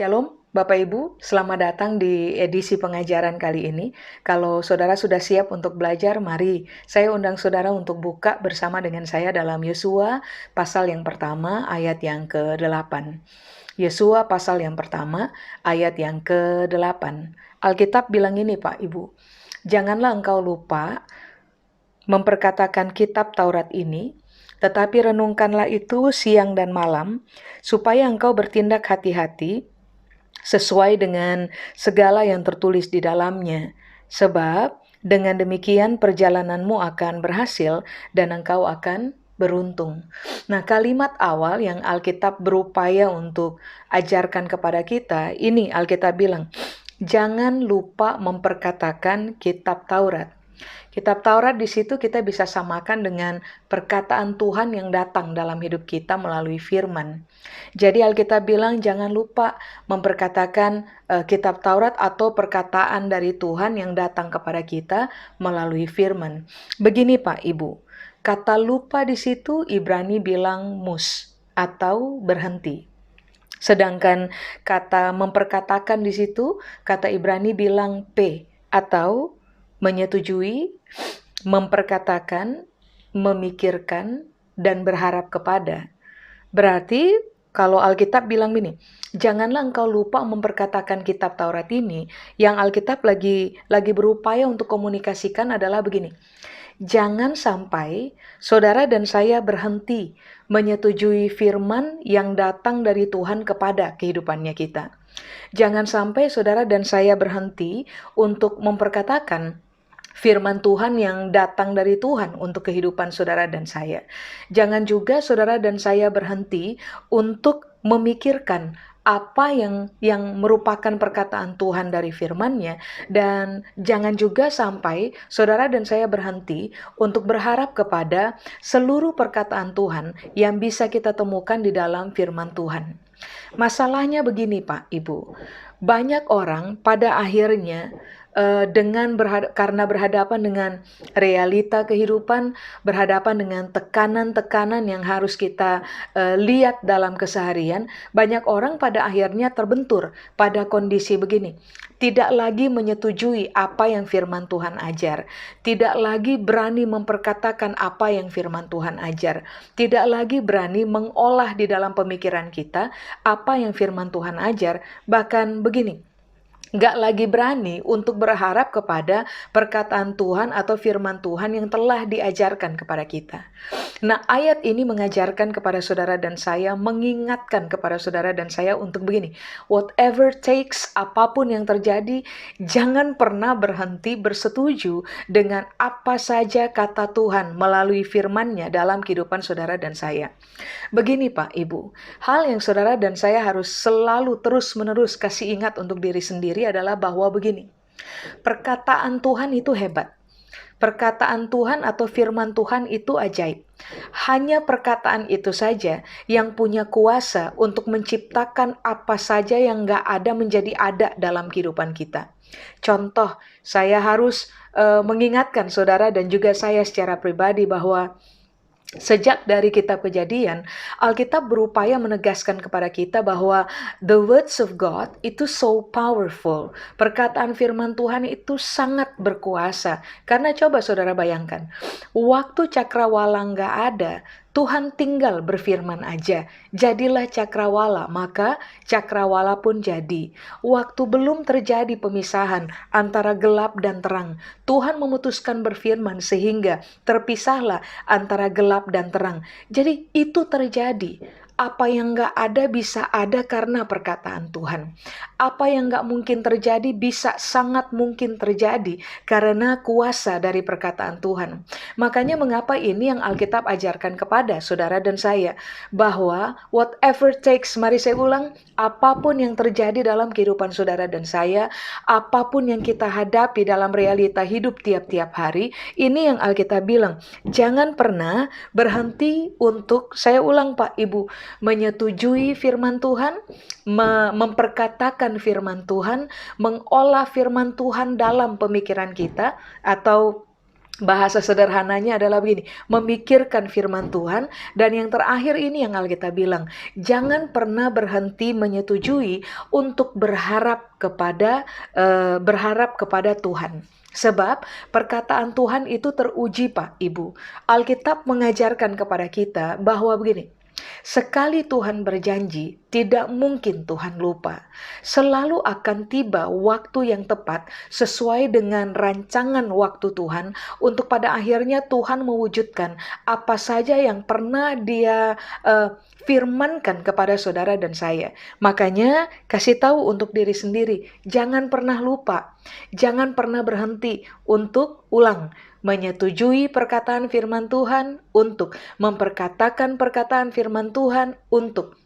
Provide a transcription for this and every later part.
Shalom, Bapak Ibu, selamat datang di edisi pengajaran kali ini. Kalau saudara sudah siap untuk belajar, mari saya undang saudara untuk buka bersama dengan saya dalam Yosua pasal yang pertama ayat yang ke-8. Yosua pasal yang pertama ayat yang ke-8. Alkitab bilang ini Pak Ibu, janganlah engkau lupa memperkatakan kitab Taurat ini, tetapi renungkanlah itu siang dan malam, supaya engkau bertindak hati-hati sesuai dengan segala yang tertulis di dalamnya. Sebab dengan demikian perjalananmu akan berhasil dan engkau akan beruntung. Nah, kalimat awal yang Alkitab berupaya untuk ajarkan kepada kita, ini Alkitab bilang, jangan lupa memperkatakan kitab Taurat. Kitab Taurat di situ kita bisa samakan dengan perkataan Tuhan yang datang dalam hidup kita melalui firman. Jadi Alkitab bilang jangan lupa memperkatakan kitab Taurat atau perkataan dari Tuhan yang datang kepada kita melalui firman. Begini Pak Ibu, kata lupa di situ Ibrani bilang mus atau berhenti. Sedangkan kata memperkatakan di situ kata Ibrani bilang p atau menyetujui, memperkatakan, memikirkan, dan berharap kepada. Berarti kalau Alkitab bilang gini, janganlah engkau lupa memperkatakan kitab Taurat ini, yang Alkitab lagi berupaya untuk komunikasikan adalah begini. Jangan sampai saudara dan saya berhenti menyetujui firman yang datang dari Tuhan kepada kehidupannya kita. Jangan sampai saudara dan saya berhenti untuk memperkatakan firman Tuhan yang datang dari Tuhan untuk kehidupan saudara dan saya. Jangan juga saudara dan saya berhenti untuk memikirkan apa yang merupakan perkataan Tuhan dari firman-Nya, dan jangan juga sampai saudara dan saya berhenti untuk berharap kepada seluruh perkataan Tuhan yang bisa kita temukan di dalam firman Tuhan. Masalahnya begini Pak Ibu, banyak orang pada akhirnya karena berhadapan dengan realita kehidupan, berhadapan dengan tekanan-tekanan yang harus kita lihat dalam keseharian, banyak orang pada akhirnya terbentur pada kondisi begini. Tidak lagi menyetujui apa yang firman Tuhan ajar. Tidak lagi berani memperkatakan apa yang firman Tuhan ajar. Tidak lagi berani mengolah di dalam pemikiran kita apa yang firman Tuhan ajar. Bahkan begini, gak lagi berani untuk berharap kepada perkataan Tuhan atau firman Tuhan yang telah diajarkan kepada kita. Nah, ayat ini mengajarkan kepada saudara dan saya, mengingatkan kepada saudara dan saya untuk begini. Whatever takes, apapun yang terjadi, jangan pernah berhenti bersetuju dengan apa saja kata Tuhan melalui firman-Nya dalam kehidupan saudara dan saya. Begini Pak Ibu, hal yang saudara dan saya harus selalu terus-menerus kasih ingat untuk diri sendiri adalah bahwa begini, perkataan Tuhan itu hebat. Perkataan Tuhan atau firman Tuhan itu ajaib. Hanya perkataan itu saja yang punya kuasa untuk menciptakan apa saja yang gak ada menjadi ada dalam kehidupan kita. Contoh, saya harus mengingatkan saudara dan juga saya secara pribadi bahwa sejak dari kitab Kejadian, Alkitab berupaya menegaskan kepada kita bahwa the words of God itu so powerful. Perkataan firman Tuhan itu sangat berkuasa. Karena coba saudara bayangkan, waktu cakrawala nggak ada, Tuhan tinggal berfirman aja, jadilah cakrawala, maka cakrawala pun jadi. Waktu belum terjadi pemisahan antara gelap dan terang, Tuhan memutuskan berfirman sehingga terpisahlah antara gelap dan terang. Jadi itu terjadi. Apa yang gak ada bisa ada karena perkataan Tuhan. Apa yang gak mungkin terjadi bisa sangat mungkin terjadi karena kuasa dari perkataan Tuhan. Makanya mengapa ini yang Alkitab ajarkan kepada saudara dan saya, bahwa whatever takes, mari saya ulang, apapun yang terjadi dalam kehidupan saudara dan saya, apapun yang kita hadapi dalam realita hidup tiap-tiap hari, ini yang Alkitab bilang, jangan pernah berhenti untuk, saya ulang Pak Ibu, menyetujui firman Tuhan, memperkatakan firman Tuhan, mengolah firman Tuhan dalam pemikiran kita, atau Bahasa sederhananya adalah begini, memikirkan firman Tuhan. Dan yang terakhir ini yang Alkitab bilang, jangan pernah berhenti menyetujui untuk berharap kepada Tuhan. Sebab perkataan Tuhan itu teruji, Pak, Ibu. Alkitab mengajarkan kepada kita bahwa begini, sekali Tuhan berjanji, tidak mungkin Tuhan lupa. Selalu akan tiba waktu yang tepat sesuai dengan rancangan waktu Tuhan untuk pada akhirnya Tuhan mewujudkan apa saja yang pernah Dia firmankan kepada saudara dan saya. Makanya kasih tahu untuk diri sendiri, jangan pernah lupa, jangan pernah berhenti untuk ulang menyetujui perkataan firman Tuhan, untuk memperkatakan perkataan firman Tuhan, untuk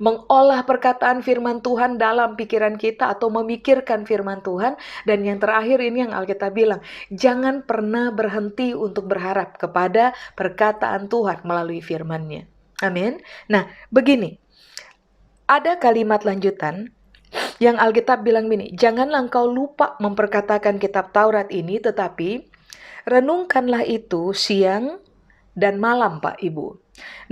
mengolah perkataan firman Tuhan dalam pikiran kita atau memikirkan firman Tuhan. Dan yang terakhir ini yang Alkitab bilang, jangan pernah berhenti untuk berharap kepada perkataan Tuhan melalui firman-Nya. Amin. Nah, begini, ada kalimat lanjutan yang Alkitab bilang begini, janganlah engkau lupa memperkatakan kitab Taurat ini, tetapi renungkanlah itu siang dan malam, Pak, Ibu.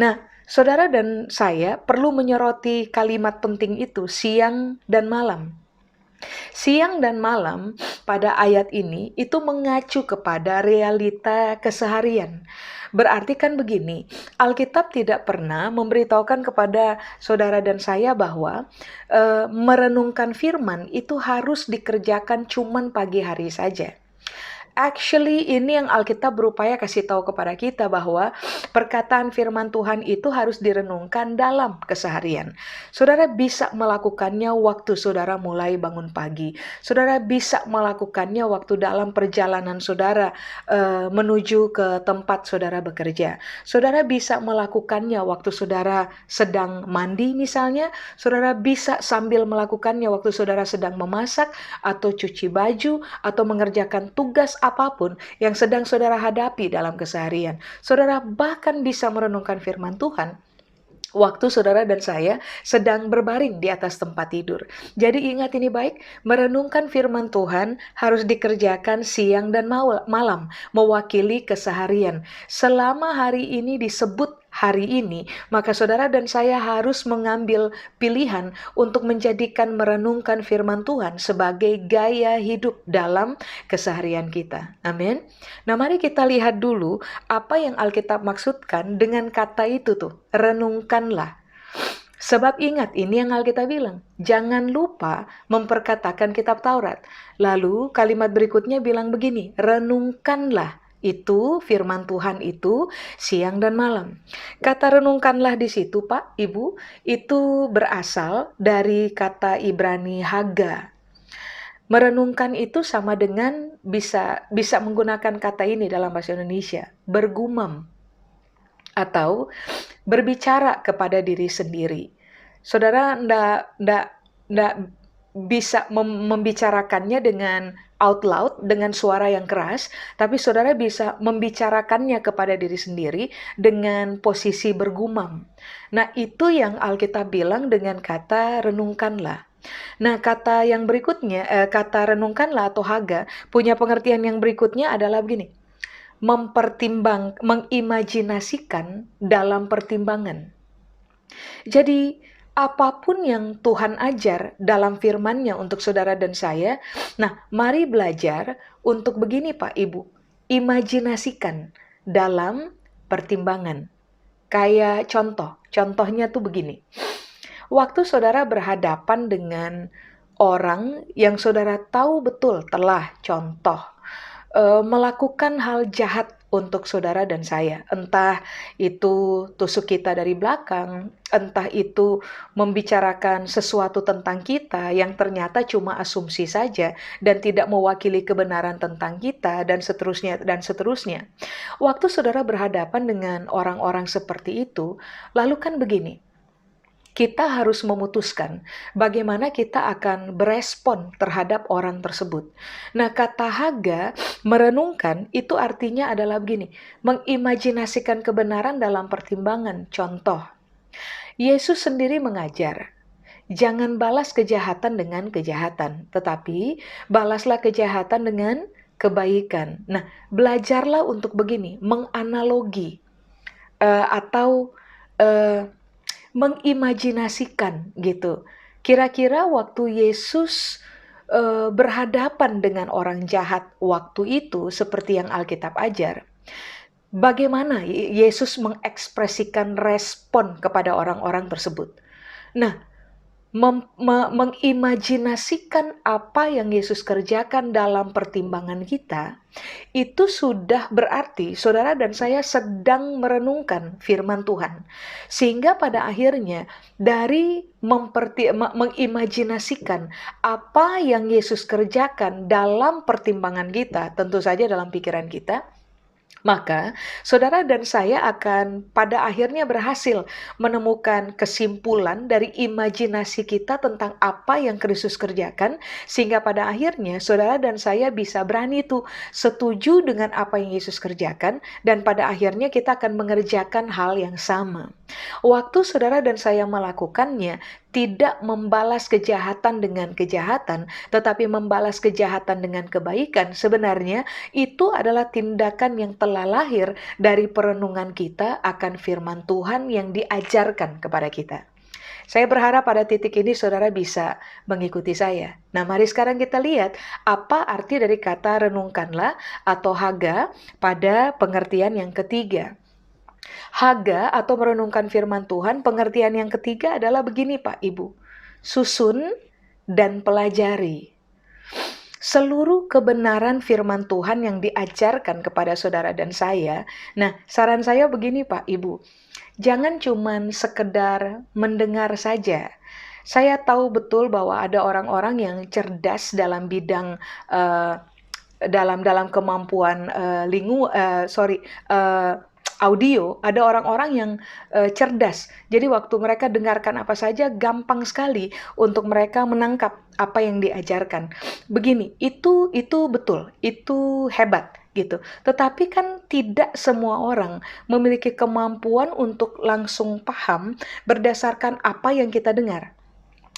Nah, saudara dan saya perlu menyoroti kalimat penting itu, siang dan malam. Siang dan malam pada ayat ini itu mengacu kepada realita keseharian. Berarti kan begini, Alkitab tidak pernah memberitahukan kepada saudara dan saya bahwa merenungkan firman itu harus dikerjakan cuman pagi hari saja. Actually, ini yang Alkitab berupaya kasih tahu kepada kita bahwa perkataan firman Tuhan itu harus direnungkan dalam keseharian. Saudara bisa melakukannya waktu saudara mulai bangun pagi. Saudara bisa melakukannya waktu dalam perjalanan saudara menuju ke tempat saudara bekerja. Saudara bisa melakukannya waktu saudara sedang mandi misalnya. Saudara bisa sambil melakukannya waktu saudara sedang memasak atau cuci baju atau mengerjakan tugas apapun yang sedang saudara hadapi dalam keseharian. Saudara bahkan bisa merenungkan firman Tuhan waktu saudara dan saya sedang berbaring di atas tempat tidur. Jadi ingat ini baik, merenungkan firman Tuhan harus dikerjakan siang dan malam, mewakili keseharian. Selama hari ini disebut hari ini, maka saudara dan saya harus mengambil pilihan untuk menjadikan merenungkan firman Tuhan sebagai gaya hidup dalam keseharian kita. Amin. Nah, mari kita lihat dulu apa yang Alkitab maksudkan dengan kata itu tuh, renungkanlah. Sebab ingat, ini yang Alkitab bilang, jangan lupa memperkatakan kitab Taurat. Lalu kalimat berikutnya bilang begini, renungkanlah itu firman Tuhan itu siang dan malam. Kata renungkanlah di situ, Pak, Ibu, itu berasal dari kata Ibrani haga. Merenungkan itu sama dengan bisa menggunakan kata ini dalam bahasa Indonesia, bergumam atau berbicara kepada diri sendiri. Saudara ndak bisa membicarakannya dengan out loud, dengan suara yang keras, tapi saudara bisa membicarakannya kepada diri sendiri dengan posisi bergumam. Nah, itu yang Alkitab bilang dengan kata renungkanlah. Nah, kata yang berikutnya, kata renungkanlah atau haga, punya pengertian yang berikutnya adalah begini, mengimajinasikan dalam pertimbangan. Jadi, apapun yang Tuhan ajar dalam firman-Nya untuk saudara dan saya, nah, mari belajar untuk begini, Pak, Ibu. Imajinasikan dalam pertimbangan. Kayak contohnya tuh begini. Waktu saudara berhadapan dengan orang yang saudara tahu betul telah melakukan hal jahat untuk saudara dan saya. Entah itu tusuk kita dari belakang, entah itu membicarakan sesuatu tentang kita yang ternyata cuma asumsi saja dan tidak mewakili kebenaran tentang kita, dan seterusnya dan seterusnya. Waktu saudara berhadapan dengan orang-orang seperti itu, lalu kan begini, kita harus memutuskan bagaimana kita akan berespon terhadap orang tersebut. Nah, kata haga, merenungkan, itu artinya adalah begini, mengimajinasikan kebenaran dalam pertimbangan. Contoh, Yesus sendiri mengajar, jangan balas kejahatan dengan kejahatan, tetapi balaslah kejahatan dengan kebaikan. Nah, belajarlah untuk begini, menganalogi atau mengimajinasikan gitu. Kira-kira waktu Yesus berhadapan dengan orang jahat waktu itu, seperti yang Alkitab ajar, bagaimana Yesus mengekspresikan respon kepada orang-orang tersebut. Nah, mengimajinasikan apa yang Yesus kerjakan dalam pertimbangan kita, itu sudah berarti saudara dan saya sedang merenungkan firman Tuhan. Sehingga pada akhirnya dari mengimajinasikan apa yang Yesus kerjakan dalam pertimbangan kita, tentu saja dalam pikiran kita, maka saudara dan saya akan pada akhirnya berhasil menemukan kesimpulan dari imajinasi kita tentang apa yang Kristus kerjakan, sehingga pada akhirnya saudara dan saya bisa berani tuh setuju dengan apa yang Yesus kerjakan, dan pada akhirnya kita akan mengerjakan hal yang sama. Waktu saudara dan saya melakukannya, tidak membalas kejahatan dengan kejahatan, tetapi membalas kejahatan dengan kebaikan, sebenarnya itu adalah tindakan yang telah lahir dari perenungan kita akan firman Tuhan yang diajarkan kepada kita. Saya berharap pada titik ini saudara bisa mengikuti saya. Nah, mari sekarang kita lihat apa arti dari kata renungkanlah atau haga pada pengertian yang ketiga. Haga atau merenungkan firman Tuhan, pengertian yang ketiga adalah begini Pak Ibu. Susun dan pelajari seluruh kebenaran firman Tuhan yang diajarkan kepada saudara dan saya. Nah, saran saya begini Pak Ibu, jangan cuman sekedar mendengar saja. Saya tahu betul bahwa ada orang-orang yang cerdas dalam bidang dalam kemampuan audio. Ada orang-orang yang cerdas. Jadi waktu mereka dengarkan apa saja, gampang sekali untuk mereka menangkap apa yang diajarkan. Begini, itu betul, itu hebat gitu. Tetapi kan tidak semua orang memiliki kemampuan untuk langsung paham berdasarkan apa yang kita dengar.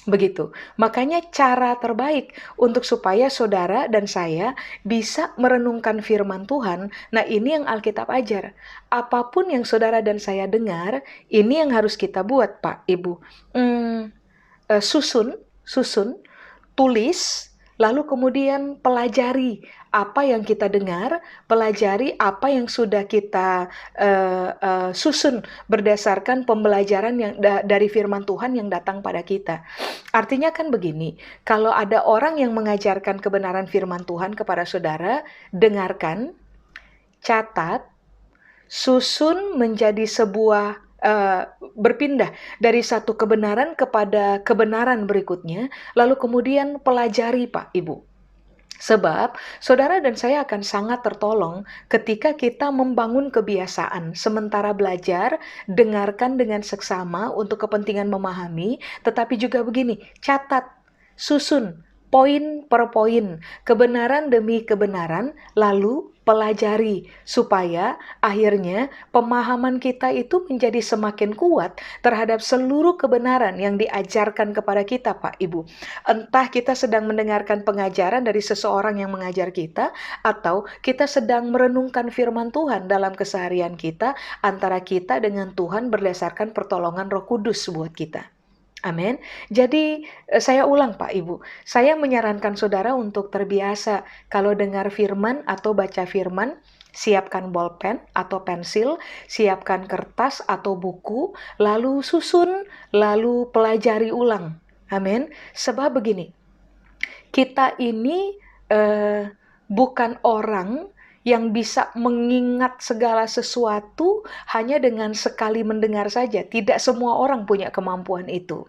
Begitu. Makanya cara terbaik untuk supaya saudara dan saya bisa merenungkan firman Tuhan, nah ini yang Alkitab ajar. Apapun yang saudara dan saya dengar, ini yang harus kita buat Pak, Ibu. Susun, tulis, lalu kemudian pelajari apa yang kita dengar, pelajari apa yang sudah kita susun berdasarkan pembelajaran yang dari firman Tuhan yang datang pada kita. Artinya kan begini, kalau ada orang yang mengajarkan kebenaran firman Tuhan kepada saudara, dengarkan, catat, susun menjadi sebuah berpindah dari satu kebenaran kepada kebenaran berikutnya, lalu kemudian pelajari Pak Ibu. Sebab saudara dan saya akan sangat tertolong ketika kita membangun kebiasaan sementara belajar, dengarkan dengan seksama untuk kepentingan memahami, tetapi juga begini, catat, susun, poin per poin, kebenaran demi kebenaran, lalu pelajari, supaya akhirnya pemahaman kita itu menjadi semakin kuat terhadap seluruh kebenaran yang diajarkan kepada kita, Pak Ibu. Entah kita sedang mendengarkan pengajaran dari seseorang yang mengajar kita, atau kita sedang merenungkan firman Tuhan dalam keseharian kita, antara kita dengan Tuhan berdasarkan pertolongan Roh Kudus buat kita. Amin. Jadi saya ulang Pak Ibu, saya menyarankan saudara untuk terbiasa kalau dengar firman atau baca firman, siapkan bolpen atau pensil, siapkan kertas atau buku, lalu susun, lalu pelajari ulang. Amin. Sebab begini, kita ini bukan orang yang bisa mengingat segala sesuatu hanya dengan sekali mendengar saja. Tidak semua orang punya kemampuan itu.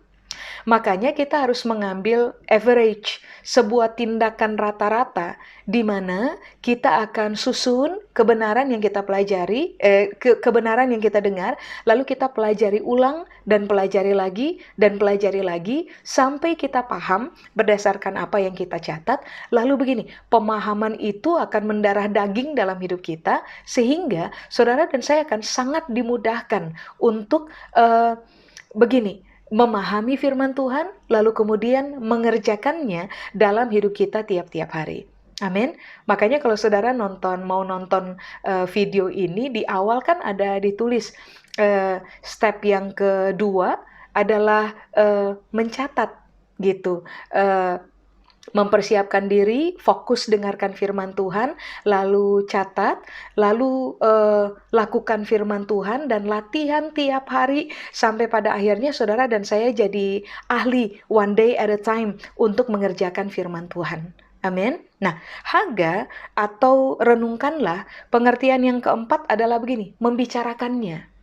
Makanya kita harus mengambil average, sebuah tindakan rata-rata, di mana kita akan susun kebenaran yang kita pelajari, kebenaran yang kita dengar, lalu kita pelajari ulang, dan pelajari lagi, sampai kita paham berdasarkan apa yang kita catat. Lalu begini, pemahaman itu akan mendarah daging dalam hidup kita, sehingga saudara dan saya akan sangat dimudahkan untuk memahami firman Tuhan, lalu kemudian mengerjakannya dalam hidup kita tiap-tiap hari. Amin. Makanya kalau saudara mau nonton video ini, di awal kan ada ditulis step yang kedua adalah mencatat gitu. Mempersiapkan diri, fokus dengarkan firman Tuhan, lalu catat, lalu lakukan firman Tuhan dan latihan tiap hari sampai pada akhirnya saudara dan saya jadi ahli one day at a time untuk mengerjakan firman Tuhan. Amin. Nah, haga atau renungkanlah, pengertian yang keempat adalah begini, membicarakannya.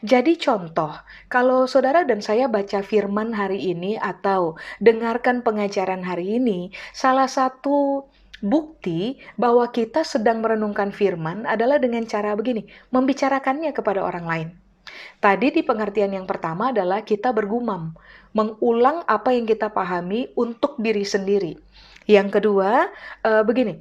Jadi contoh, kalau saudara dan saya baca firman hari ini atau dengarkan pengajaran hari ini, salah satu bukti bahwa kita sedang merenungkan firman adalah dengan cara begini, membicarakannya kepada orang lain. Tadi di pengertian yang pertama adalah kita bergumam, mengulang apa yang kita pahami untuk diri sendiri. Yang kedua, begini,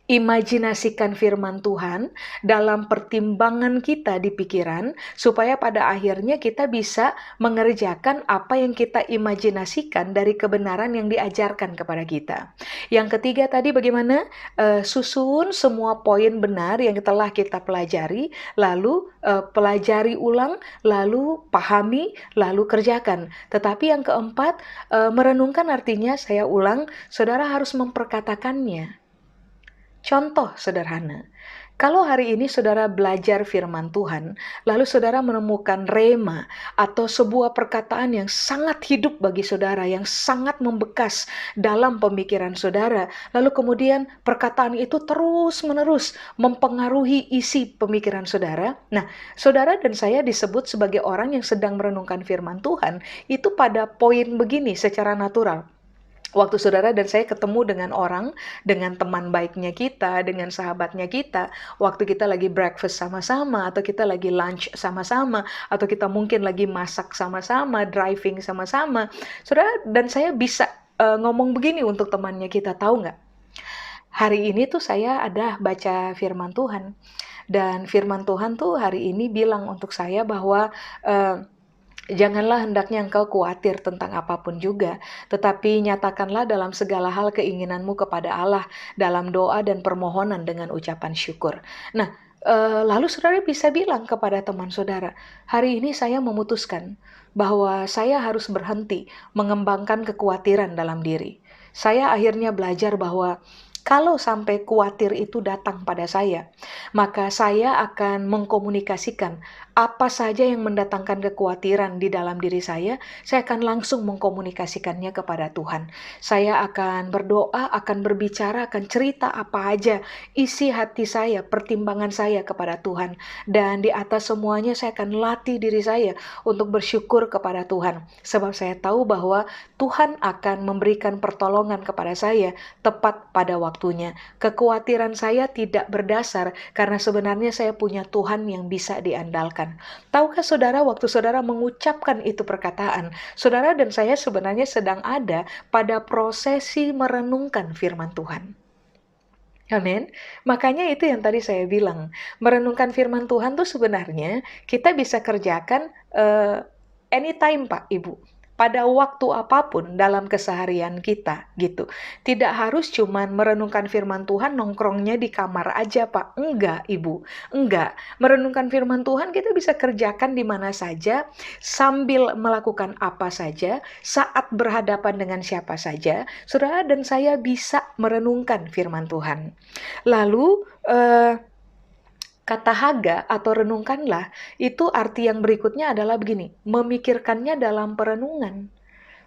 imajinasikan firman Tuhan dalam pertimbangan kita di pikiran, supaya pada akhirnya kita bisa mengerjakan apa yang kita imajinasikan dari kebenaran yang diajarkan kepada kita. Yang ketiga tadi bagaimana? Susun semua poin benar yang telah kita pelajari, lalu pelajari ulang, lalu pahami, lalu kerjakan. Tetapi yang keempat, merenungkan artinya, saya ulang, saudara harus memperkatakannya. Contoh sederhana, kalau hari ini saudara belajar firman Tuhan, lalu saudara menemukan rema atau sebuah perkataan yang sangat hidup bagi saudara, yang sangat membekas dalam pemikiran saudara, lalu kemudian perkataan itu terus-menerus mempengaruhi isi pemikiran saudara. Nah, saudara dan saya disebut sebagai orang yang sedang merenungkan firman Tuhan, itu pada poin begini secara natural. Waktu saudara dan saya ketemu dengan orang, dengan teman baiknya kita, dengan sahabatnya kita, waktu kita lagi breakfast sama-sama, atau kita lagi lunch sama-sama, atau kita mungkin lagi masak sama-sama, driving sama-sama, saudara dan saya bisa ngomong begini untuk temannya kita, tahu nggak? Hari ini tuh saya ada baca firman Tuhan, dan firman Tuhan tuh hari ini bilang untuk saya bahwa janganlah hendaknya engkau khawatir tentang apapun juga, tetapi nyatakanlah dalam segala hal keinginanmu kepada Allah dalam doa dan permohonan dengan ucapan syukur. Nah, lalu saudara bisa bilang kepada teman saudara, hari ini saya memutuskan bahwa saya harus berhenti mengembangkan kekhawatiran dalam diri. Saya akhirnya belajar bahwa kalau sampai khawatir itu datang pada saya, maka saya akan mengkomunikasikan apa saja yang mendatangkan kekhawatiran di dalam diri saya akan langsung mengkomunikasikannya kepada Tuhan. Saya akan berdoa, akan berbicara, akan cerita apa aja isi hati saya, pertimbangan saya kepada Tuhan. Dan di atas semuanya saya akan latih diri saya untuk bersyukur kepada Tuhan. Sebab saya tahu bahwa Tuhan akan memberikan pertolongan kepada saya tepat pada waktunya. Kekhawatiran saya tidak berdasar karena sebenarnya saya punya Tuhan yang bisa diandalkan. Tahukah saudara, waktu saudara mengucapkan itu perkataan, saudara dan saya sebenarnya sedang ada pada prosesi merenungkan firman Tuhan. Amin. Makanya itu yang tadi saya bilang, merenungkan firman Tuhan tuh sebenarnya kita bisa kerjakan anytime Pak Ibu, pada waktu apapun dalam keseharian kita gitu. Tidak harus cuman merenungkan firman Tuhan nongkrongnya di kamar aja Pak. Enggak Ibu, enggak. Merenungkan firman Tuhan kita bisa kerjakan di mana saja, sambil melakukan apa saja, saat berhadapan dengan siapa saja. Saudara dan saya bisa merenungkan firman Tuhan. Lalu kata haga atau renungkanlah, itu arti yang berikutnya adalah begini, memikirkannya dalam perenungan.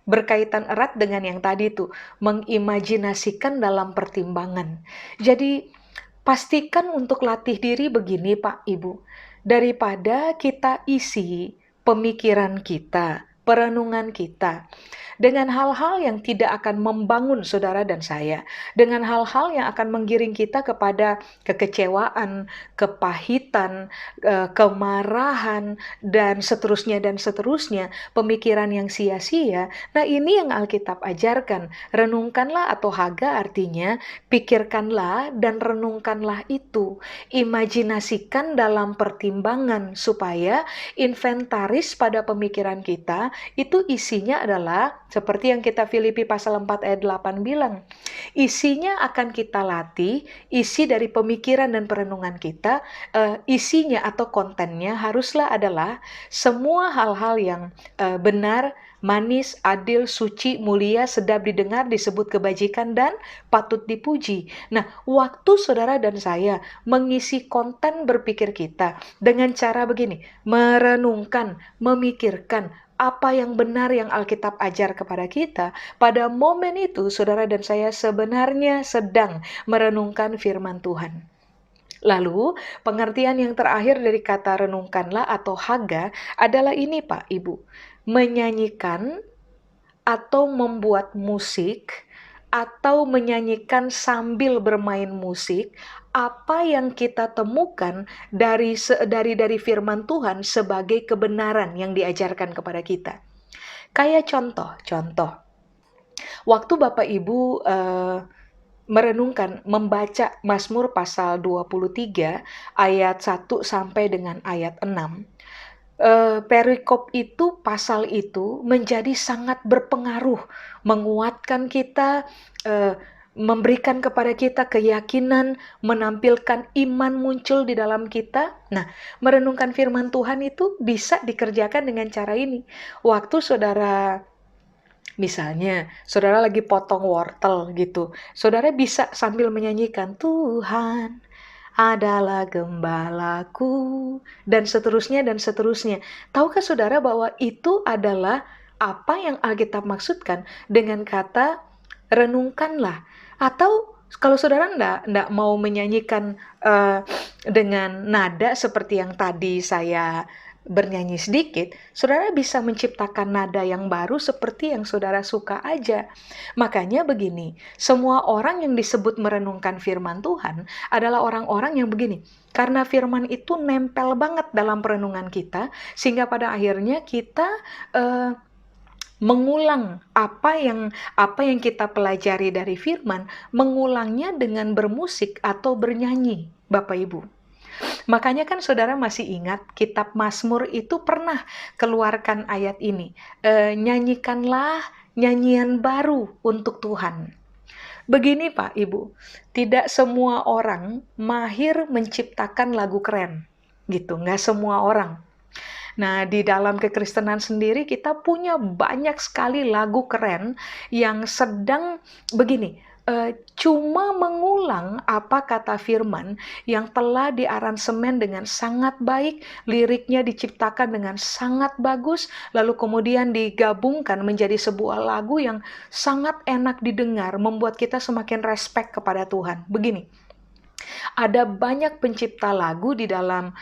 Berkaitan erat dengan yang tadi tuh, mengimajinasikan dalam pertimbangan. Jadi, pastikan untuk latih diri begini Pak Ibu, daripada kita isi pemikiran kita, perenungan kita, dengan hal-hal yang tidak akan membangun saudara dan saya, dengan hal-hal yang akan menggiring kita kepada kekecewaan, kepahitan, kemarahan, dan seterusnya, pemikiran yang sia-sia. Nah ini yang Alkitab ajarkan, renungkanlah atau haga artinya, pikirkanlah dan renungkanlah itu, imajinasikan dalam pertimbangan, supaya inventaris pada pemikiran kita, itu isinya adalah seperti yang kita Filipi pasal 4 ayat 8 bilang, isinya akan kita latih, isi dari pemikiran dan perenungan kita, isinya atau kontennya haruslah adalah semua hal-hal yang benar, manis, adil, suci, mulia, sedap didengar, disebut kebajikan, dan patut dipuji. Nah, waktu saudara dan saya mengisi konten berpikir kita dengan cara begini, merenungkan, memikirkan, apa yang benar yang Alkitab ajar kepada kita, pada momen itu saudara dan saya sebenarnya sedang merenungkan firman Tuhan. Lalu, pengertian yang terakhir dari kata renungkanlah atau haga adalah ini Pak, Ibu. Menyanyikan atau membuat musik atau menyanyikan sambil bermain musik, apa yang kita temukan dari firman Tuhan sebagai kebenaran yang diajarkan kepada kita. Kayak contoh, waktu Bapak Ibu merenungkan, membaca Mazmur pasal 23 ayat 1 sampai dengan ayat 6, perikop itu, pasal itu menjadi sangat berpengaruh, menguatkan kita, memberikan kepada kita keyakinan, menampilkan iman muncul di dalam kita. Nah, merenungkan firman Tuhan itu bisa dikerjakan dengan cara ini. Waktu saudara, misalnya, saudara lagi potong wortel gitu, saudara bisa sambil menyanyikan, Tuhan adalah gembalaku, dan seterusnya dan seterusnya. Tahukah saudara bahwa itu adalah apa yang Alkitab maksudkan dengan kata renungkanlah? Atau kalau saudara enggak mau menyanyikan dengan nada seperti yang tadi saya bernyanyi sedikit, saudara bisa menciptakan nada yang baru seperti yang saudara suka aja. Makanya begini, semua orang yang disebut merenungkan firman Tuhan adalah orang-orang yang begini. Karena firman itu nempel banget dalam perenungan kita, sehingga pada akhirnya kita mengulang apa yang kita pelajari dari firman, mengulangnya dengan bermusik atau bernyanyi, Bapak Ibu. Makanya kan saudara masih ingat kitab Mazmur itu pernah keluarkan ayat ini, nyanyikanlah nyanyian baru untuk Tuhan. Begini Pak Ibu, tidak semua orang mahir menciptakan lagu keren, gitu, nggak semua orang. Nah, di dalam kekristenan sendiri kita punya banyak sekali lagu keren yang sedang begini, cuma mengulang apa kata firman yang telah diaransemen dengan sangat baik, liriknya diciptakan dengan sangat bagus, lalu kemudian digabungkan menjadi sebuah lagu yang sangat enak didengar, membuat kita semakin respect kepada Tuhan. Begini, ada banyak pencipta lagu di dalam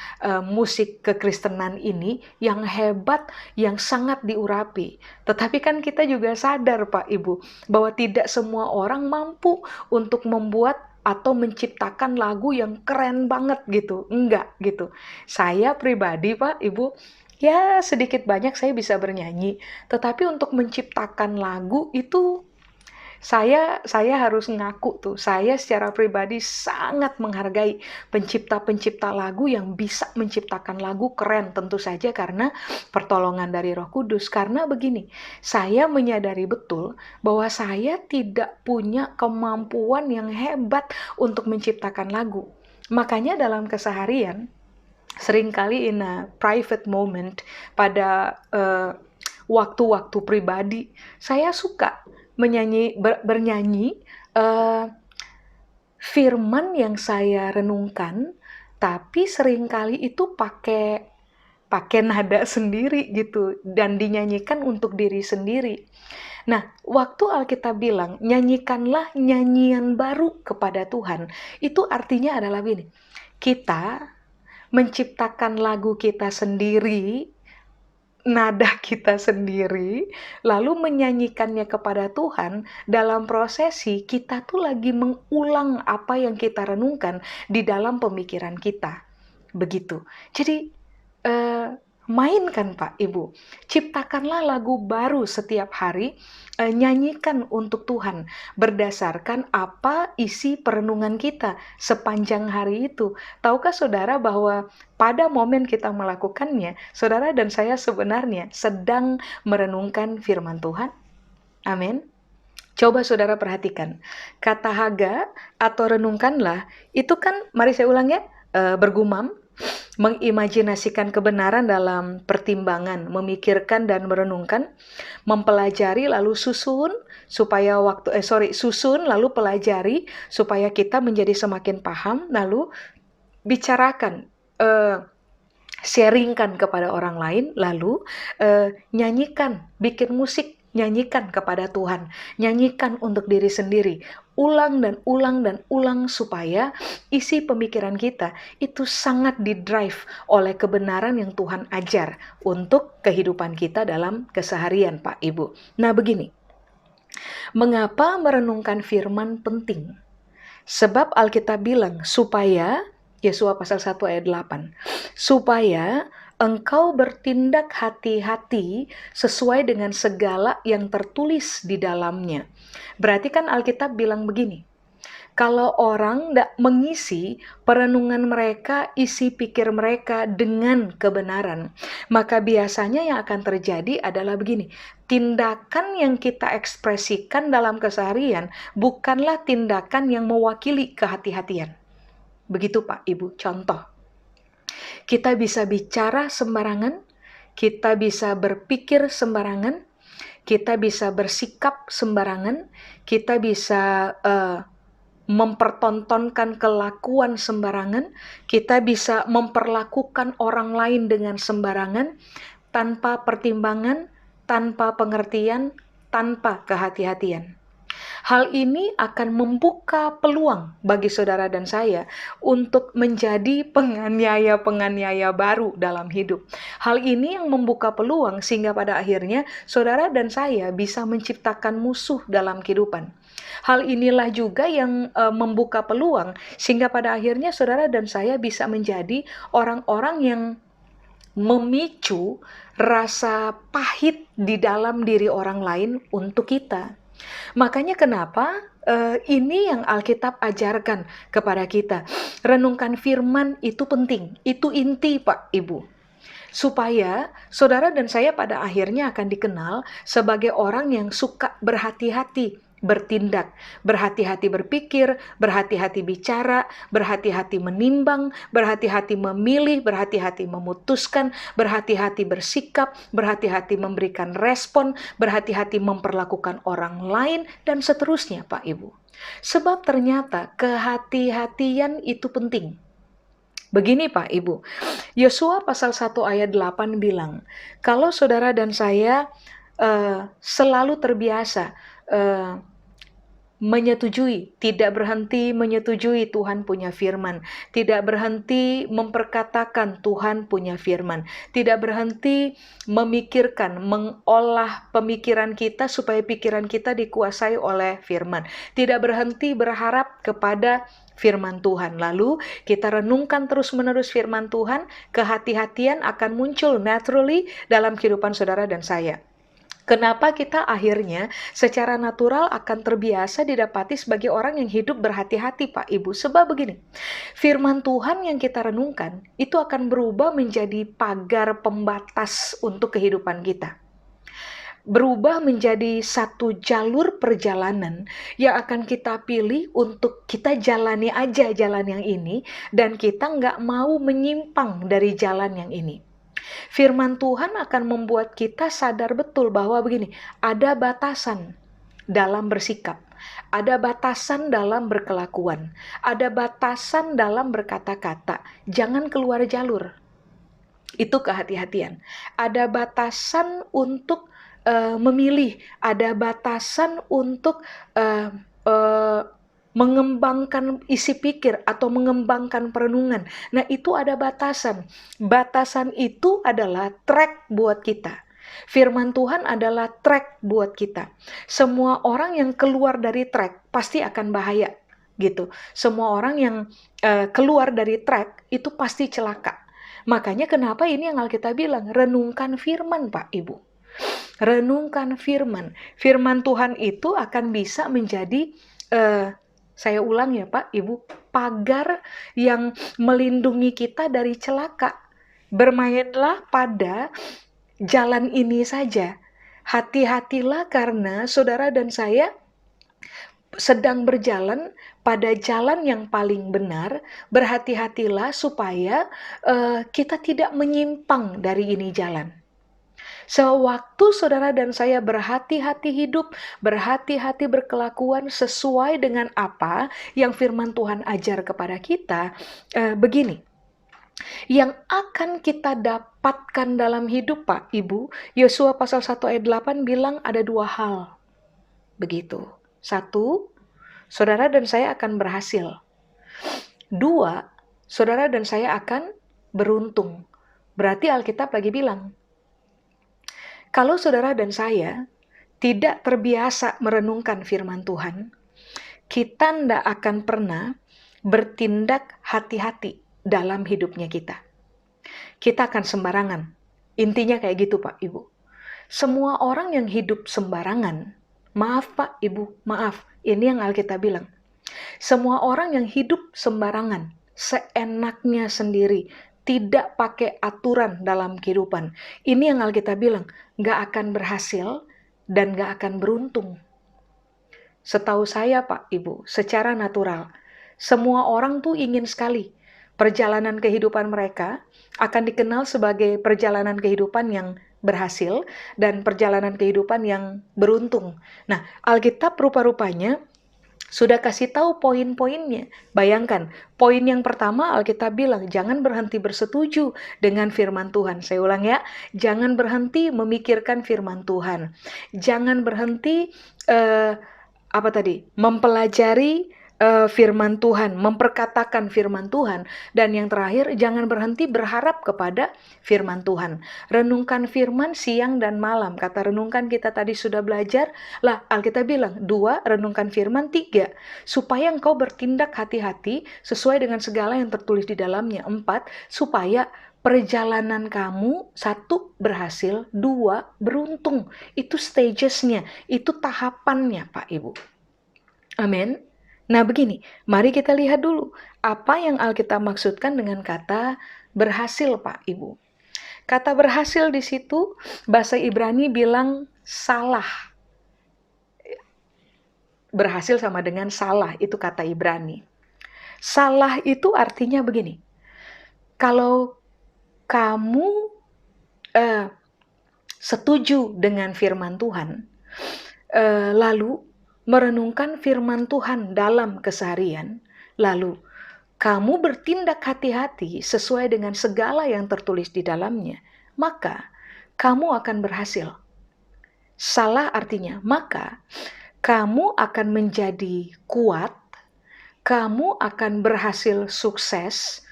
musik kekristenan ini yang hebat, yang sangat diurapi. Tetapi kan kita juga sadar Pak Ibu, bahwa tidak semua orang mampu untuk membuat atau menciptakan lagu yang keren banget gitu. Enggak gitu. Saya pribadi Pak Ibu, ya sedikit banyak saya bisa bernyanyi. Tetapi untuk menciptakan lagu itu saya harus ngaku tuh, saya secara pribadi sangat menghargai pencipta-pencipta lagu yang bisa menciptakan lagu keren, tentu saja karena pertolongan dari Roh Kudus. Karena begini, saya menyadari betul bahwa saya tidak punya kemampuan yang hebat untuk menciptakan lagu. Makanya dalam keseharian, seringkali in a private moment, pada waktu-waktu pribadi, saya suka bernyanyi firman yang saya renungkan, tapi seringkali itu pakai nada sendiri gitu, dan dinyanyikan untuk diri sendiri. Nah, waktu Alkitab bilang, nyanyikanlah nyanyian baru kepada Tuhan, itu artinya adalah gini, kita menciptakan lagu kita sendiri, nada kita sendiri, lalu menyanyikannya kepada Tuhan. Dalam prosesi kita tuh lagi mengulang apa yang kita renungkan di dalam pemikiran kita, begitu. Jadi mainkan Pak Ibu, ciptakanlah lagu baru setiap hari, nyanyikan untuk Tuhan berdasarkan apa isi perenungan kita sepanjang hari itu. Tahukah saudara bahwa pada momen kita melakukannya, saudara dan saya sebenarnya sedang merenungkan firman Tuhan? Amin. Coba saudara perhatikan, kata haga atau renungkanlah, itu kan, mari saya ulang ya, bergumam, mengimajinasikan kebenaran dalam pertimbangan, memikirkan dan merenungkan, mempelajari lalu susun, susun lalu pelajari, supaya kita menjadi semakin paham, lalu bicarakan, sharingkan kepada orang lain, lalu nyanyikan, bikin musik, nyanyikan kepada Tuhan, nyanyikan untuk diri sendiri, ulang dan ulang dan ulang, supaya isi pemikiran kita itu sangat didrive oleh kebenaran yang Tuhan ajar untuk kehidupan kita dalam keseharian, Pak Ibu. Nah begini, mengapa merenungkan firman penting? Sebab Alkitab bilang, supaya, Yesua pasal 1 ayat 8, supaya engkau bertindak hati-hati sesuai dengan segala yang tertulis di dalamnya. Berarti kan Alkitab bilang begini, kalau orang tidak mengisi perenungan mereka, isi pikir mereka dengan kebenaran, maka biasanya yang akan terjadi adalah begini, tindakan yang kita ekspresikan dalam keseharian bukanlah tindakan yang mewakili kehati-hatian. Begitu Pak Ibu, contoh. Kita bisa bicara sembarangan, kita bisa berpikir sembarangan, kita bisa bersikap sembarangan, kita bisa mempertontonkan kelakuan sembarangan, kita bisa memperlakukan orang lain dengan sembarangan, tanpa pertimbangan, tanpa pengertian, tanpa kehati-hatian. Hal ini akan membuka peluang bagi saudara dan saya untuk menjadi penganiaya-penganiaya baru dalam hidup. Hal ini yang membuka peluang sehingga pada akhirnya saudara dan saya bisa menciptakan musuh dalam kehidupan. Hal inilah juga yang membuka peluang sehingga pada akhirnya saudara dan saya bisa menjadi orang-orang yang memicu rasa pahit di dalam diri orang lain untuk kita. Makanya kenapa ini yang Alkitab ajarkan kepada kita. Renungkan firman itu penting, itu inti Pak Ibu. Supaya saudara dan saya pada akhirnya akan dikenal sebagai orang yang suka berhati-hati bertindak, berhati-hati berpikir, berhati-hati bicara, berhati-hati menimbang, berhati-hati memilih, berhati-hati memutuskan, berhati-hati bersikap, berhati-hati memberikan respon, berhati-hati memperlakukan orang lain, dan seterusnya Pak Ibu. Sebab ternyata kehati-hatian itu penting. Begini Pak Ibu, Yosua pasal 1 ayat 8 bilang, kalau saudara dan saya selalu terbiasa menyetujui, tidak berhenti menyetujui Tuhan punya firman, tidak berhenti memperkatakan Tuhan punya firman, tidak berhenti memikirkan, mengolah pemikiran kita supaya pikiran kita dikuasai oleh firman, tidak berhenti berharap kepada firman Tuhan. Lalu kita renungkan terus-menerus firman Tuhan, kehati-hatian akan muncul naturally dalam kehidupan saudara dan saya. Kenapa kita akhirnya secara natural akan terbiasa didapati sebagai orang yang hidup berhati-hati Pak Ibu? Sebab begini, firman Tuhan yang kita renungkan itu akan berubah menjadi pagar pembatas untuk kehidupan kita. Berubah menjadi satu jalur perjalanan yang akan kita pilih untuk kita jalani aja jalan yang ini, dan kita nggak mau menyimpang dari jalan yang ini. Firman Tuhan akan membuat kita sadar betul bahwa begini, ada batasan dalam bersikap, ada batasan dalam berkelakuan, ada batasan dalam berkata-kata. Jangan keluar jalur. Itu kehati-hatian. Ada batasan untuk memilih, ada batasan untuk mengembangkan isi pikir atau mengembangkan perenungan. Nah, itu ada batasan. Batasan itu adalah track buat kita. Firman Tuhan adalah track buat kita. Semua orang yang keluar dari track pasti akan bahaya, gitu. Semua orang yang keluar dari track itu pasti celaka. Makanya kenapa ini yang Alkitab bilang, renungkan firman Pak Ibu. Renungkan firman. Firman Tuhan itu akan bisa menjadi saya ulang ya Pak, Ibu, pagar yang melindungi kita dari celaka. Bermainlah pada jalan ini saja. Hati-hatilah karena saudara dan saya sedang berjalan pada jalan yang paling benar, berhati-hatilah supaya kita tidak menyimpang dari ini jalan. Sewaktu saudara dan saya berhati-hati hidup, berhati-hati berkelakuan sesuai dengan apa yang firman Tuhan ajar kepada kita, begini, yang akan kita dapatkan dalam hidup Pak Ibu, Yosua pasal 1 ayat 8 bilang ada 2 hal. Begitu. 1, saudara dan saya akan berhasil. 2, saudara dan saya akan beruntung. Berarti Alkitab lagi bilang, kalau saudara dan saya tidak terbiasa merenungkan firman Tuhan, kita tidak akan pernah bertindak hati-hati dalam hidupnya kita. Kita akan sembarangan. Intinya kayak gitu Pak Ibu. Semua orang yang hidup sembarangan, maaf Pak Ibu, maaf, ini yang Alkitab bilang. Semua orang yang hidup sembarangan, seenaknya sendiri, tidak pakai aturan dalam kehidupan. Ini yang Alkitab bilang, gak akan berhasil dan gak akan beruntung. Setahu saya Pak Ibu, secara natural, semua orang tuh ingin sekali perjalanan kehidupan mereka akan dikenal sebagai perjalanan kehidupan yang berhasil dan perjalanan kehidupan yang beruntung. Nah, Alkitab rupa-rupanya sudah kasih tahu poin-poinnya. Bayangkan, poin yang pertama Alkitab bilang, jangan berhenti bersetuju dengan firman Tuhan. Saya ulang ya, jangan berhenti memikirkan firman Tuhan. Jangan berhenti mempelajari firman Tuhan, memperkatakan firman Tuhan. Dan yang terakhir, jangan berhenti berharap kepada firman Tuhan. Renungkan firman siang dan malam. Kata renungkan kita tadi sudah belajar. Lah, Alkitab bilang, 2, renungkan firman. 3, supaya engkau bertindak hati-hati sesuai dengan segala yang tertulis di dalamnya. 4, supaya perjalanan kamu 1 berhasil, 2 beruntung. Itu stagesnya, itu tahapannya Pak Ibu. Amin. Nah begini, mari kita lihat dulu apa yang Alkitab maksudkan dengan kata berhasil Pak Ibu. Kata berhasil di situ bahasa Ibrani bilang salah. Berhasil sama dengan salah, itu kata Ibrani. Salah itu artinya begini. Kalau kamu setuju dengan firman Tuhan, lalu merenungkan firman Tuhan dalam keseharian, lalu kamu bertindak hati-hati sesuai dengan segala yang tertulis di dalamnya, maka kamu akan berhasil. Salah artinya, maka kamu akan menjadi kuat, kamu akan berhasil sukses,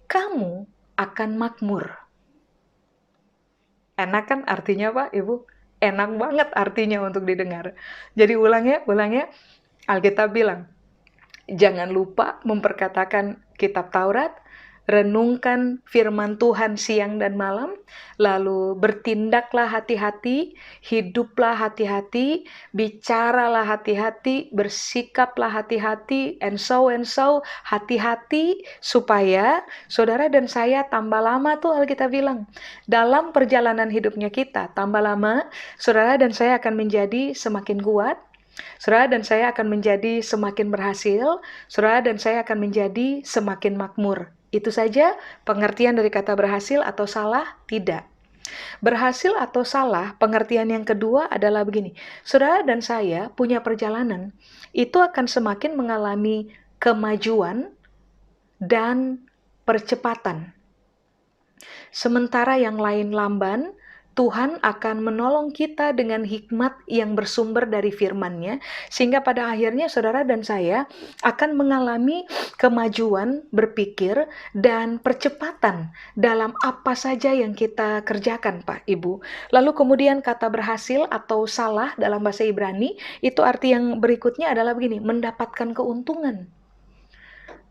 kamu akan makmur. Enak kan artinya Pak Ibu? Enak banget artinya untuk didengar. Jadi ulang ya. Alkitab bilang, jangan lupa memperkatakan kitab Taurat, renungkan firman Tuhan siang dan malam, lalu bertindaklah hati-hati, hiduplah hati-hati, bicaralah hati-hati, bersikaplah hati-hati, and so, hati-hati, supaya saudara dan saya tambah lama tuh Alkitab bilang, dalam perjalanan hidupnya kita, tambah lama, saudara dan saya akan menjadi semakin kuat, saudara dan saya akan menjadi semakin berhasil, saudara dan saya akan menjadi semakin makmur. Itu saja pengertian dari kata berhasil atau salah? Tidak. Berhasil atau salah, pengertian yang kedua adalah begini. Saudara dan saya punya perjalanan, itu akan semakin mengalami kemajuan dan percepatan. Sementara yang lain lamban, Tuhan akan menolong kita dengan hikmat yang bersumber dari firman-Nya, sehingga pada akhirnya saudara dan saya akan mengalami kemajuan berpikir dan percepatan dalam apa saja yang kita kerjakan Pak Ibu. Lalu kemudian kata berhasil atau salah dalam bahasa Ibrani, itu arti yang berikutnya adalah begini, mendapatkan keuntungan.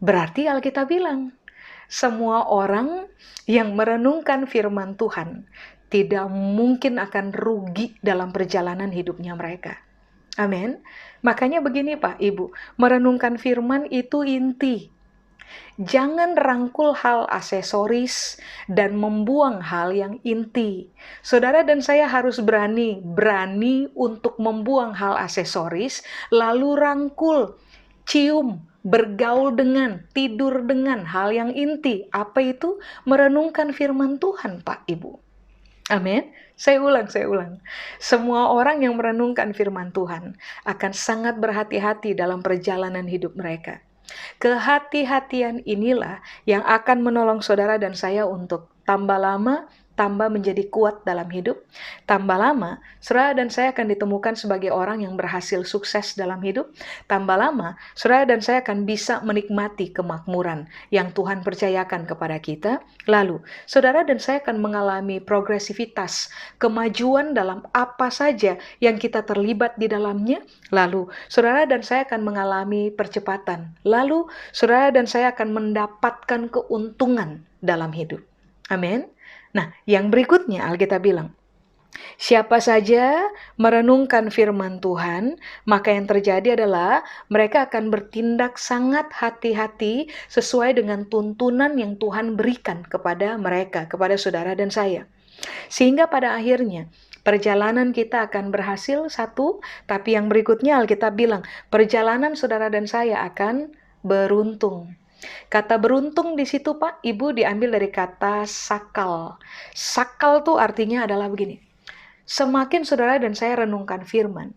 Berarti Alkitab bilang, semua orang yang merenungkan firman Tuhan tidak mungkin akan rugi dalam perjalanan hidupnya mereka. Amin. Makanya begini Pak Ibu, merenungkan firman itu inti. Jangan rangkul hal aksesoris dan membuang hal yang inti. Saudara dan saya harus berani untuk membuang hal aksesoris, lalu rangkul, cium, bergaul dengan, tidur dengan hal yang inti. Apa itu? Merenungkan firman Tuhan, Pak Ibu. Amin. Saya ulang. Semua orang yang merenungkan firman Tuhan akan sangat berhati-hati dalam perjalanan hidup mereka. Kehati-hatian inilah yang akan menolong saudara dan saya untuk tambah lama, tambah menjadi kuat dalam hidup. Tambah lama, saudara dan saya akan ditemukan sebagai orang yang berhasil sukses dalam hidup. Tambah lama, saudara dan saya akan bisa menikmati kemakmuran yang Tuhan percayakan kepada kita. Lalu, saudara dan saya akan mengalami progresivitas, kemajuan dalam apa saja yang kita terlibat di dalamnya. Lalu, saudara dan saya akan mengalami percepatan. Lalu, saudara dan saya akan mendapatkan keuntungan dalam hidup. Amin. Nah, yang berikutnya Alkitab bilang, siapa saja merenungkan firman Tuhan, maka yang terjadi adalah mereka akan bertindak sangat hati-hati sesuai dengan tuntunan yang Tuhan berikan kepada mereka, kepada saudara dan saya. Sehingga pada akhirnya, perjalanan kita akan berhasil satu, tapi yang berikutnya Alkitab bilang, perjalanan saudara dan saya akan beruntung. Kata beruntung di situ Pak, Ibu diambil dari kata sakal. Sakal tuh artinya adalah begini. Semakin saudara dan saya renungkan firman,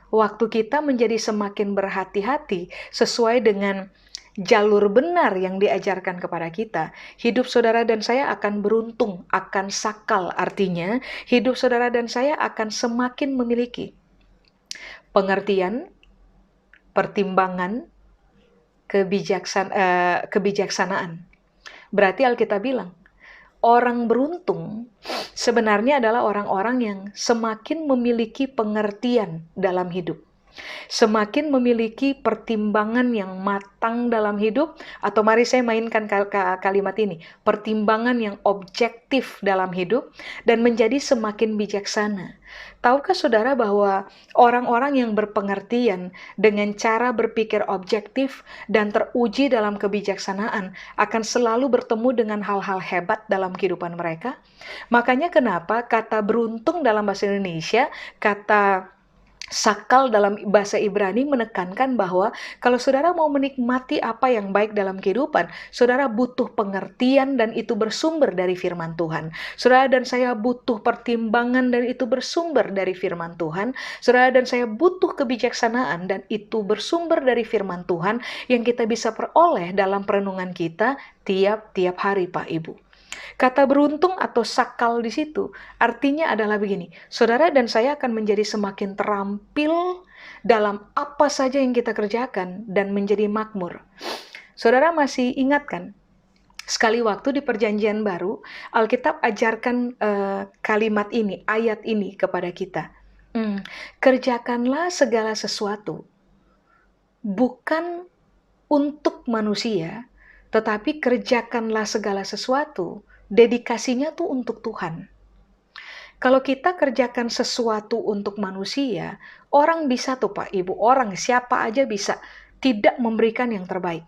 waktu kita menjadi semakin berhati-hati sesuai dengan jalur benar yang diajarkan kepada kita, hidup saudara dan saya akan beruntung, akan sakal. Artinya, hidup saudara dan saya akan semakin memiliki pengertian, pertimbangan, kebijaksanaan. Berarti Alkitab bilang, orang beruntung sebenarnya adalah orang-orang yang semakin memiliki pengertian dalam hidup, semakin memiliki pertimbangan yang matang dalam hidup, atau mari saya mainkan kalimat ini, pertimbangan yang objektif dalam hidup, dan menjadi semakin bijaksana. Tahukah saudara bahwa orang-orang yang berpengertian dengan cara berpikir objektif dan teruji dalam kebijaksanaan akan selalu bertemu dengan hal-hal hebat dalam kehidupan mereka? Makanya kenapa kata beruntung dalam bahasa Indonesia, kata sakal dalam bahasa Ibrani menekankan bahwa kalau saudara mau menikmati apa yang baik dalam kehidupan, saudara butuh pengertian dan itu bersumber dari firman Tuhan. Saudara dan saya butuh pertimbangan dan itu bersumber dari firman Tuhan. Saudara dan saya butuh kebijaksanaan dan itu bersumber dari firman Tuhan yang kita bisa peroleh dalam perenungan kita tiap-tiap hari, Pak Ibu. Kata beruntung atau sakal di situ artinya adalah begini, saudara dan saya akan menjadi semakin terampil dalam apa saja yang kita kerjakan dan menjadi makmur. Saudara masih ingat kan? Sekali waktu di Perjanjian Baru, Alkitab ajarkan kalimat ini, ayat ini kepada kita. Kerjakanlah segala sesuatu, bukan untuk manusia, tetapi kerjakanlah segala sesuatu, dedikasinya tuh untuk Tuhan. Kalau kita kerjakan sesuatu untuk manusia, orang bisa tuh Pak Ibu, orang siapa aja bisa tidak memberikan yang terbaik.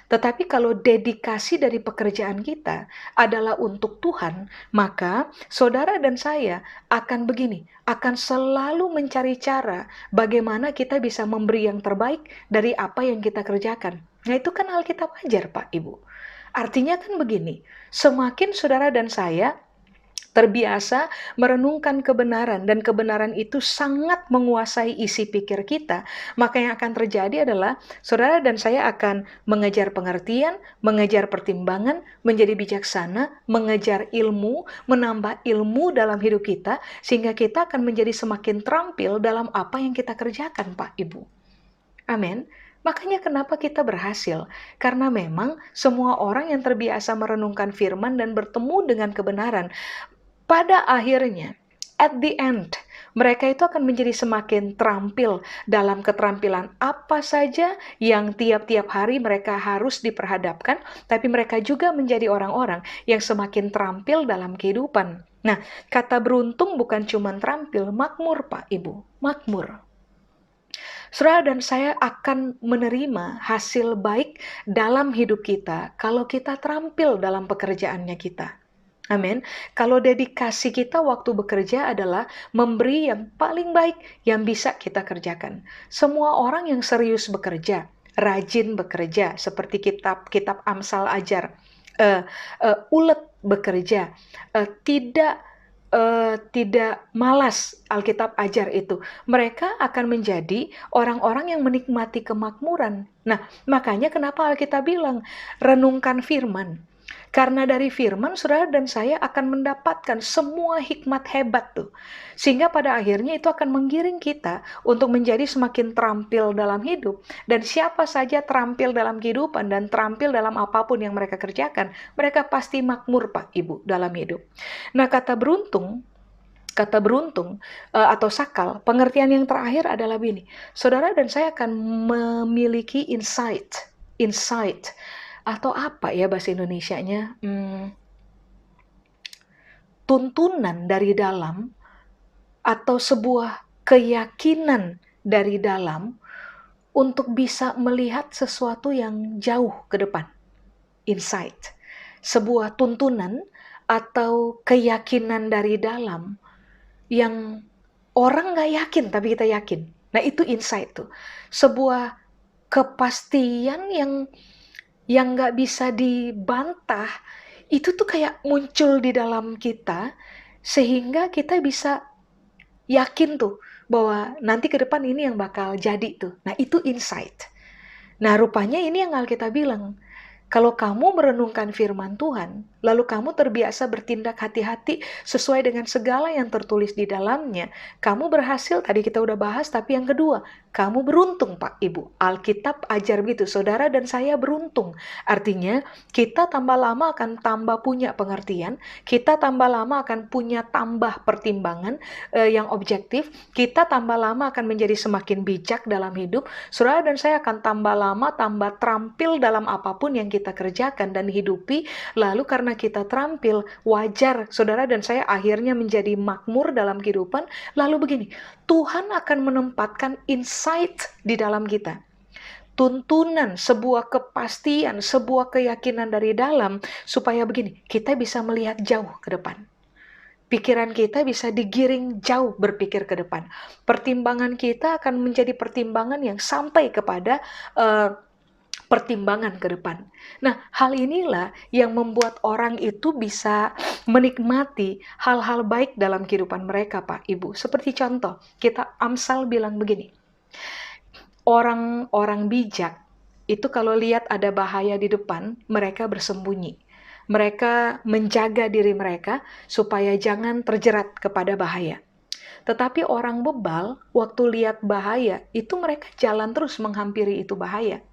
Tetapi kalau dedikasi dari pekerjaan kita adalah untuk Tuhan, maka saudara dan saya akan begini, akan selalu mencari cara bagaimana kita bisa memberi yang terbaik dari apa yang kita kerjakan. Nah itu kan Alkitab ajar Pak Ibu. Artinya kan begini, semakin saudara dan saya terbiasa merenungkan kebenaran dan kebenaran itu sangat menguasai isi pikir kita, maka yang akan terjadi adalah saudara dan saya akan mengejar pengertian, mengejar pertimbangan, menjadi bijaksana, mengejar ilmu, menambah ilmu dalam hidup kita, sehingga kita akan menjadi semakin terampil dalam apa yang kita kerjakan, Pak Ibu. Amin. Makanya kenapa kita berhasil? Karena memang semua orang yang terbiasa merenungkan firman dan bertemu dengan kebenaran, pada akhirnya, at the end, mereka itu akan menjadi semakin terampil dalam keterampilan apa saja yang tiap-tiap hari mereka harus diperhadapkan, tapi mereka juga menjadi orang-orang yang semakin terampil dalam kehidupan. Nah, kata beruntung bukan cuma terampil, makmur Pak Ibu, makmur. Saudara dan saya akan menerima hasil baik dalam hidup kita kalau kita terampil dalam pekerjaannya kita. Amin. Kalau dedikasi kita waktu bekerja adalah memberi yang paling baik yang bisa kita kerjakan. Semua orang yang serius bekerja, rajin bekerja, seperti kitab Amsal ajar, ulet bekerja, tidak malas, Alkitab ajar itu. Mereka akan menjadi orang-orang yang menikmati kemakmuran. Nah, makanya kenapa Alkitab bilang, renungkan firman. Karena dari firman, saudara dan saya akan mendapatkan semua hikmat hebat tuh. Sehingga pada akhirnya itu akan menggiring kita untuk menjadi semakin terampil dalam hidup. Dan siapa saja terampil dalam kehidupan dan terampil dalam apapun yang mereka kerjakan, mereka pasti makmur, Pak, Ibu, dalam hidup. Nah, kata beruntung atau sakal, pengertian yang terakhir adalah begini. Saudara dan saya akan memiliki insight atau apa ya bahasa Indonesianya? Tuntunan dari dalam atau sebuah keyakinan dari dalam untuk bisa melihat sesuatu yang jauh ke depan. Insight. Sebuah tuntunan atau keyakinan dari dalam yang orang nggak yakin tapi kita yakin. Nah, itu insight tuh. Sebuah kepastian yang nggak bisa dibantah, itu tuh kayak muncul di dalam kita, sehingga kita bisa yakin tuh bahwa nanti ke depan ini yang bakal jadi tuh. Nah, itu insight. Nah, rupanya ini yang Alkitab bilang. Kalau kamu merenungkan firman Tuhan, lalu kamu terbiasa bertindak hati-hati sesuai dengan segala yang tertulis di dalamnya, kamu berhasil, tadi kita udah bahas, tapi yang kedua, kamu beruntung, Pak, Ibu. Alkitab ajar begitu, saudara dan saya beruntung. Artinya, kita tambah lama akan tambah punya pengertian, kita tambah lama akan punya tambah pertimbangan yang objektif, kita tambah lama akan menjadi semakin bijak dalam hidup, saudara dan saya akan tambah lama, tambah terampil dalam apapun yang kita kerjakan dan hidupi. Lalu karena kita terampil, wajar saudara dan saya akhirnya menjadi makmur dalam kehidupan. Lalu begini, Tuhan akan menempatkan insight di dalam kita. Tuntunan, sebuah kepastian, sebuah keyakinan dari dalam, supaya begini, kita bisa melihat jauh ke depan. Pikiran kita bisa digiring jauh berpikir ke depan. Pertimbangan kita akan menjadi pertimbangan yang sampai kepada pertimbangan ke depan. Nah, hal inilah yang membuat orang itu bisa menikmati hal-hal baik dalam kehidupan mereka, Pak, Ibu. Seperti contoh, kita Amsal bilang begini, orang-orang bijak itu kalau lihat ada bahaya di depan, mereka bersembunyi. Mereka menjaga diri mereka supaya jangan terjerat kepada bahaya. Tetapi orang bebal, waktu lihat bahaya, itu mereka jalan terus menghampiri itu bahaya.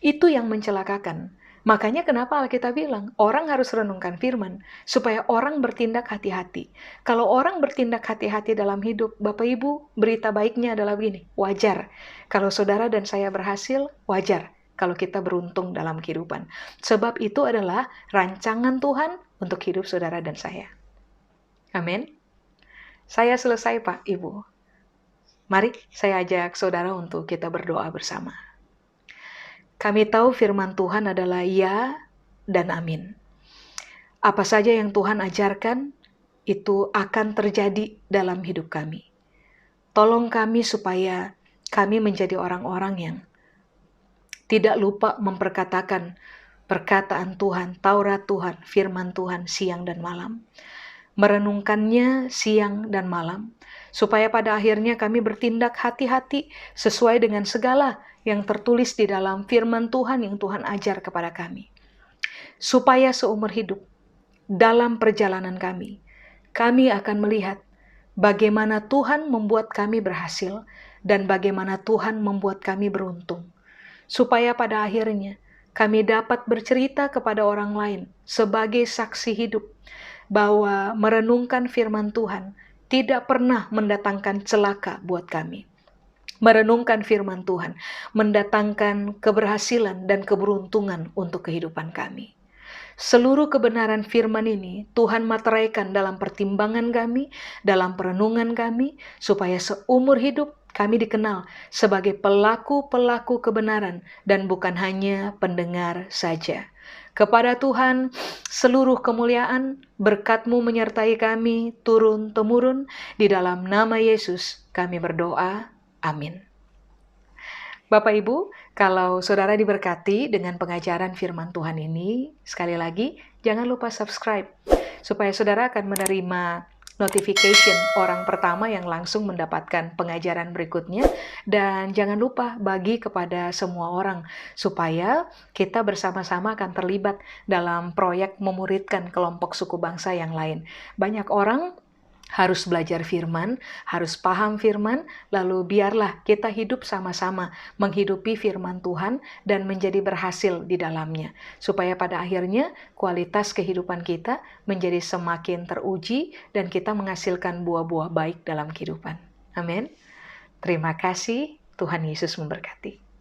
Itu yang mencelakakan. Makanya kenapa Alkitab bilang, orang harus renungkan firman, supaya orang bertindak hati-hati. Kalau orang bertindak hati-hati dalam hidup, Bapak Ibu, berita baiknya adalah begini, wajar. Kalau saudara dan saya berhasil, wajar. Kalau kita beruntung dalam kehidupan. Sebab itu adalah rancangan Tuhan untuk hidup saudara dan saya. Amin. Saya selesai, Pak, Ibu. Mari saya ajak saudara untuk kita berdoa bersama. Kami tahu firman Tuhan adalah ya dan amin. Apa saja yang Tuhan ajarkan, itu akan terjadi dalam hidup kami. Tolong kami supaya kami menjadi orang-orang yang tidak lupa memperkatakan perkataan Tuhan, Taurat Tuhan, firman Tuhan siang dan malam. Merenungkannya siang dan malam, supaya pada akhirnya kami bertindak hati-hati sesuai dengan segala yang tertulis di dalam firman Tuhan yang Tuhan ajar kepada kami. Supaya seumur hidup, dalam perjalanan kami akan melihat bagaimana Tuhan membuat kami berhasil dan bagaimana Tuhan membuat kami beruntung. Supaya pada akhirnya kami dapat bercerita kepada orang lain sebagai saksi hidup bahwa merenungkan firman Tuhan tidak pernah mendatangkan celaka buat kami. Merenungkan firman Tuhan mendatangkan keberhasilan dan keberuntungan untuk kehidupan kami. Seluruh kebenaran firman ini Tuhan materaikan dalam pertimbangan kami, dalam perenungan kami, supaya seumur hidup kami dikenal sebagai pelaku-pelaku kebenaran dan bukan hanya pendengar saja. Kepada Tuhan seluruh kemuliaan, berkat-Mu menyertai kami turun-temurun. Di dalam nama Yesus kami berdoa. Amin. Bapak Ibu, kalau saudara diberkati dengan pengajaran firman Tuhan ini, sekali lagi jangan lupa subscribe supaya saudara akan menerima notification orang pertama yang langsung mendapatkan pengajaran berikutnya. Dan jangan lupa bagi kepada semua orang supaya kita bersama-sama akan terlibat dalam proyek memuridkan kelompok suku bangsa yang lain. Banyak orang harus belajar firman, harus paham firman, lalu biarlah kita hidup sama-sama menghidupi firman Tuhan dan menjadi berhasil di dalamnya. Supaya pada akhirnya kualitas kehidupan kita menjadi semakin teruji dan kita menghasilkan buah-buah baik dalam kehidupan. Amin. Terima kasih, Tuhan Yesus memberkati.